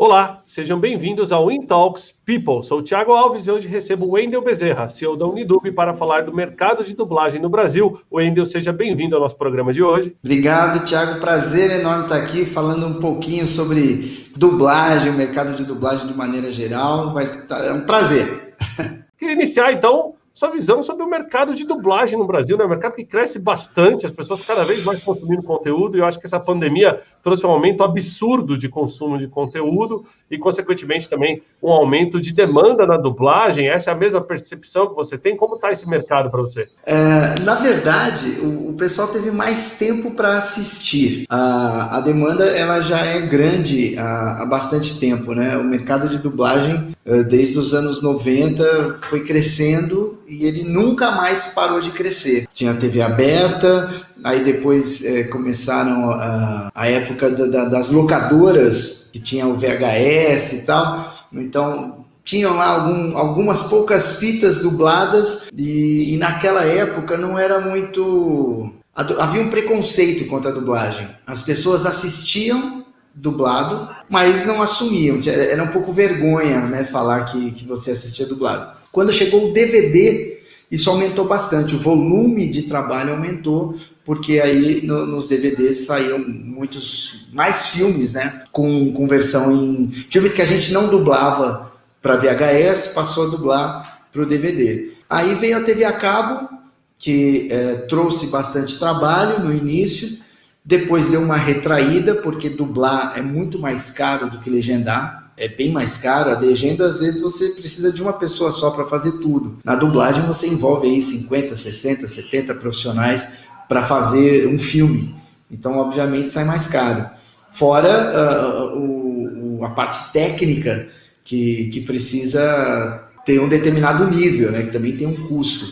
Olá, sejam bem-vindos ao InTalks People. Sou o Thiago Alves e hoje recebo o Wendel Bezerra, CEO da Unidub, para falar do mercado de dublagem no Brasil. Wendel, seja bem-vindo ao nosso programa de hoje. Obrigado, Thiago. Prazer enorme estar aqui falando um pouquinho sobre dublagem, o mercado de dublagem de maneira geral. É um prazer. Queria iniciar, então, sua visão sobre o mercado de dublagem no Brasil, né? Um mercado que cresce bastante, as pessoas cada vez mais consumindo conteúdo, e eu acho que essa pandemia trouxe um aumento absurdo de consumo de conteúdo e, consequentemente, também um aumento de demanda na dublagem. Essa é a mesma percepção que você tem? Como está esse mercado para você? Na verdade, o pessoal teve mais tempo para assistir. A demanda ela já é grande há bastante tempo, né? O mercado de dublagem, desde os anos 90, foi crescendo e ele nunca mais parou de crescer. Tinha a TV aberta, aí depois começaram a época das locadoras, que tinha o VHS e tal. Então, tinham lá algumas poucas fitas dubladas e naquela época não era muito... Havia um preconceito contra a dublagem. As pessoas assistiam dublado, mas não assumiam. Era um pouco vergonha, né, falar que você assistia dublado. Quando chegou o DVD, isso aumentou bastante. O volume de trabalho aumentou, porque aí nos DVDs saíam muitos mais filmes, né, com versão em... Filmes que a gente não dublava para VHS, passou a dublar para o DVD. Aí veio a TV a cabo, que trouxe bastante trabalho no início, depois deu uma retraída, porque dublar é muito mais caro do que legendar, é bem mais caro. A legenda, às vezes, você precisa de uma pessoa só para fazer tudo. Na dublagem, você envolve aí 50, 60, 70 profissionais para fazer um filme. Então, obviamente, sai mais caro. Fora a parte técnica, que precisa ter um determinado nível, né, que também tem um custo.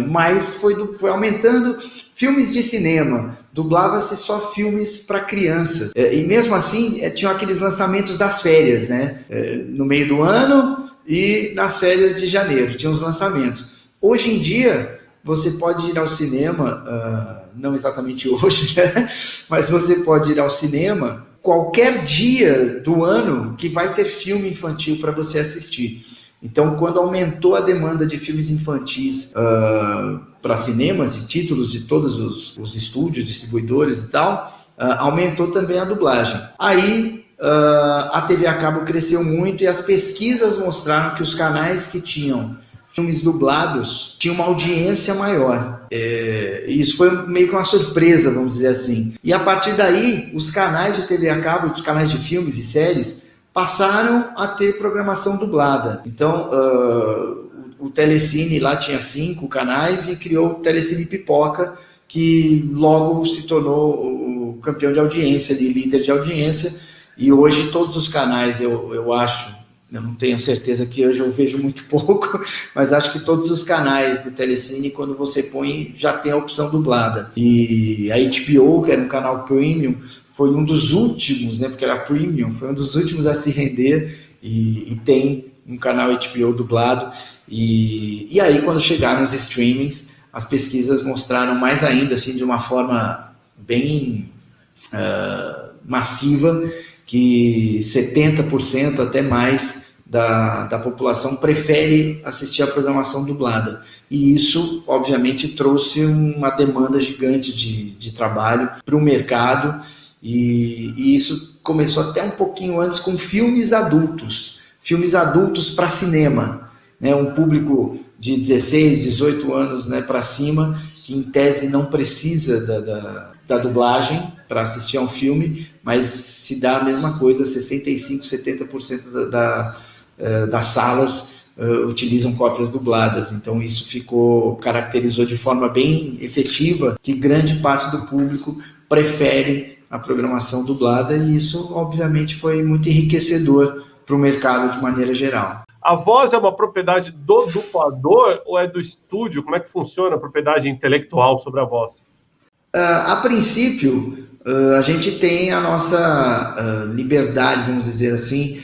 Mas foi aumentando. Filmes de cinema, dublava-se só filmes para crianças. E mesmo assim, tinham aqueles lançamentos das férias, né? No meio do ano e nas férias de janeiro, tinham os lançamentos. Hoje em dia, você pode ir ao cinema, não exatamente hoje, né? Mas você pode ir ao cinema qualquer dia do ano que vai ter filme infantil para você assistir. Então, quando aumentou a demanda de filmes infantis para cinemas e títulos de todos os estúdios, distribuidores e tal, aumentou também a dublagem. Aí, a TV a cabo cresceu muito e as pesquisas mostraram que os canais que tinham filmes dublados tinham uma audiência maior. Isso foi meio que uma surpresa, vamos dizer assim. E a partir daí, os canais de TV a cabo, os canais de filmes e séries, passaram a ter programação dublada. Então, o Telecine lá tinha 5 canais e criou o Telecine Pipoca, que logo se tornou o campeão de audiência, líder de audiência. E hoje todos os canais, eu acho, eu não tenho certeza, que hoje eu vejo muito pouco, mas acho que todos os canais do Telecine, quando você põe, já tem a opção dublada. E a HBO, que era um canal premium, foi um dos últimos, né, porque era premium, foi um dos últimos a se render e tem um canal HBO dublado. E aí, quando chegaram os streamings, as pesquisas mostraram mais ainda, assim, de uma forma bem massiva, que 70% até mais da população prefere assistir a programação dublada. E isso, obviamente, trouxe uma demanda gigante de trabalho para o mercado. E isso começou até um pouquinho antes com filmes adultos para cinema, né? Um público de 16, 18 anos, né, para cima, que em tese não precisa da dublagem para assistir a um filme, mas se dá a mesma coisa, 65%, 70% das salas utilizam cópias dubladas. Então isso caracterizou de forma bem efetiva que grande parte do público prefere a programação dublada, e isso obviamente foi muito enriquecedor para o mercado de maneira geral. A voz é uma propriedade do dublador ou é do estúdio? Como é que funciona a propriedade intelectual sobre a voz? A princípio, a gente tem a nossa liberdade, vamos dizer assim,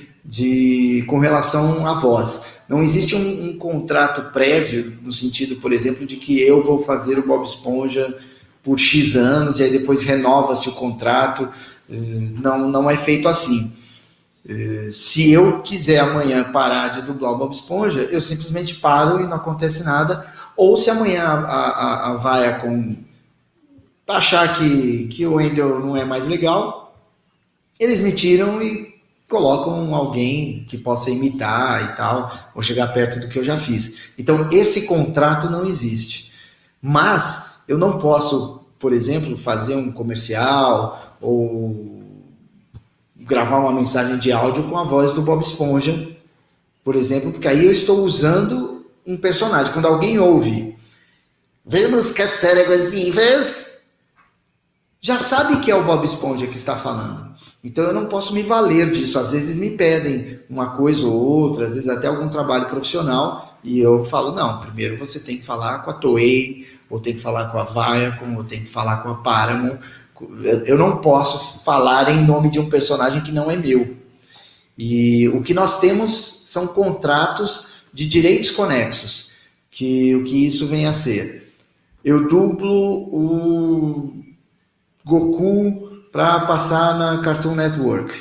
com relação à voz. Não existe um contrato prévio, no sentido, por exemplo, de que eu vou fazer o Bob Esponja por X anos e aí depois renova-se o contrato. Não é feito assim. Se eu quiser amanhã parar de dublar o Bob Esponja, eu simplesmente paro e não acontece nada. Ou se amanhã a Viacom achar que o Wendell não é mais legal, eles me tiram e colocam alguém que possa imitar e tal, ou chegar perto do que eu já fiz. Então, esse contrato não existe. Mas eu não posso, por exemplo, fazer um comercial ou gravar uma mensagem de áudio com a voz do Bob Esponja, por exemplo, porque aí eu estou usando um personagem. Quando alguém ouve "Vamos caçar águas vivas", já sabe que é o Bob Esponja que está falando. Então eu não posso me valer disso. Às vezes me pedem uma coisa ou outra, às vezes até algum trabalho profissional, e eu falo, não, primeiro você tem que falar com a Toei, ou tem que falar com a Viacom, ou tem que falar com a Paramount. Eu não posso falar em nome de um personagem que não é meu. E o que nós temos são contratos de direitos conexos, que o que isso vem a ser. Eu dublo o Goku para passar na Cartoon Network.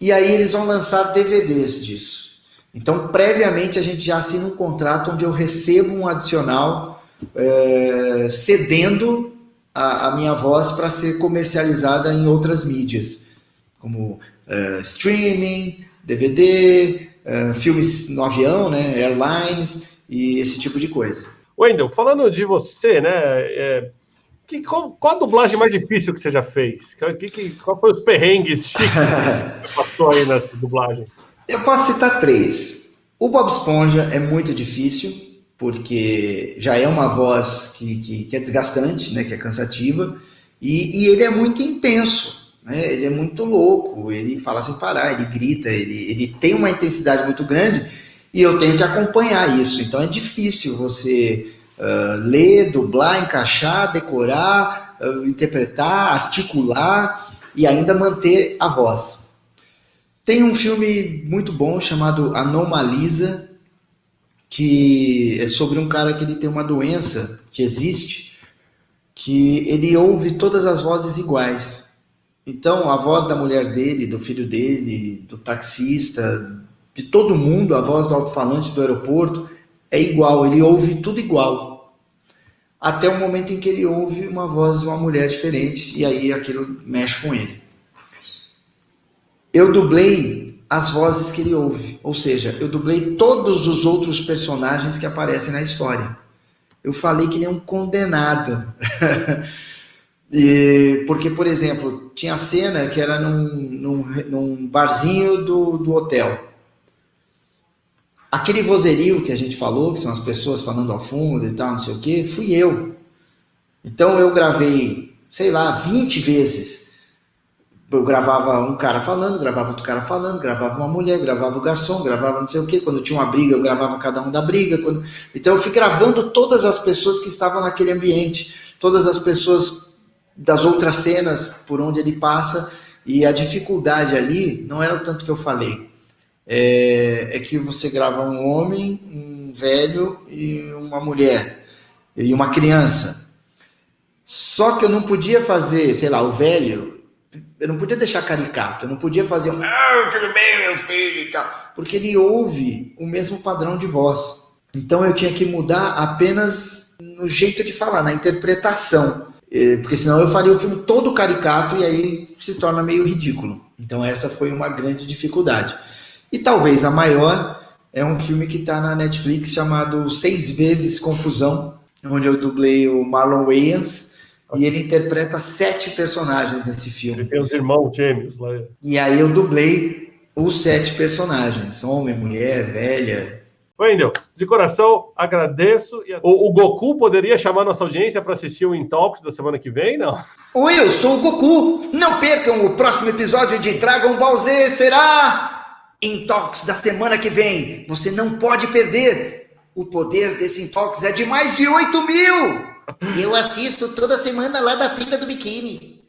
E aí eles vão lançar DVDs disso. Então, previamente, a gente já assina um contrato onde eu recebo um adicional cedendo a minha voz para ser comercializada em outras mídias, como streaming, DVD, filmes no avião, né, airlines e esse tipo de coisa. Wendell, falando de você, né? Qual a dublagem mais difícil que você já fez? Qual foi os perrengues chiques que você passou aí na dublagem? Eu posso citar 3. O Bob Esponja é muito difícil, porque já é uma voz que é desgastante, né, que é cansativa, e ele é muito intenso, né, ele é muito louco, ele fala sem parar, ele grita, ele tem uma intensidade muito grande, e eu tenho que acompanhar isso. Então é difícil você ler, dublar, encaixar, decorar, interpretar, articular e ainda manter a voz. Tem um filme muito bom chamado Anomalisa, que é sobre um cara que ele tem uma doença que existe, que ele ouve todas as vozes iguais. Então, a voz da mulher dele, do filho dele, do taxista, de todo mundo, a voz do alto-falante do aeroporto, é igual, ele ouve tudo igual. Até o momento em que ele ouve uma voz de uma mulher diferente, e aí aquilo mexe com ele. Eu dublei as vozes que ele ouve, ou seja, eu dublei todos os outros personagens que aparecem na história. Eu falei que nem um condenado. Porque, por exemplo, tinha cena que era num barzinho do hotel. Aquele vozerio que a gente falou, que são as pessoas falando ao fundo e tal, não sei o quê, fui eu. Então eu gravei, 20 vezes. Eu gravava um cara falando, gravava outro cara falando, gravava uma mulher, gravava o garçom, gravava não sei o quê. Quando tinha uma briga, eu gravava cada um da briga. Então eu fui gravando todas as pessoas que estavam naquele ambiente, todas as pessoas das outras cenas por onde ele passa. E a dificuldade ali não era o tanto que eu falei. É que você grava um homem, um velho e uma mulher e uma criança. Só que eu não podia fazer, o velho, eu não podia deixar caricato, eu não podia fazer tudo bem, meu filho e tal, porque ele ouve o mesmo padrão de voz. Então eu tinha que mudar apenas no jeito de falar, na interpretação, porque senão eu faria o filme todo caricato e aí se torna meio ridículo. Então essa foi uma grande dificuldade. E talvez a maior é um filme que está na Netflix chamado 6 vezes Confusão, onde eu dublei o Marlon Wayans e ele interpreta 7 personagens nesse filme. Ele tem os irmãos gêmeos lá. E aí eu dublei os 7 personagens, homem, mulher, velha. Wendell, de coração, agradeço. O Goku poderia chamar nossa audiência para assistir o Intox da semana que vem, não? Oi, eu sou o Goku. Não percam o próximo episódio de Dragon Ball Z, será Intox da semana que vem. Você não pode perder. O poder desse Intox é de mais de 8.000. Eu assisto toda semana lá da fila do biquíni.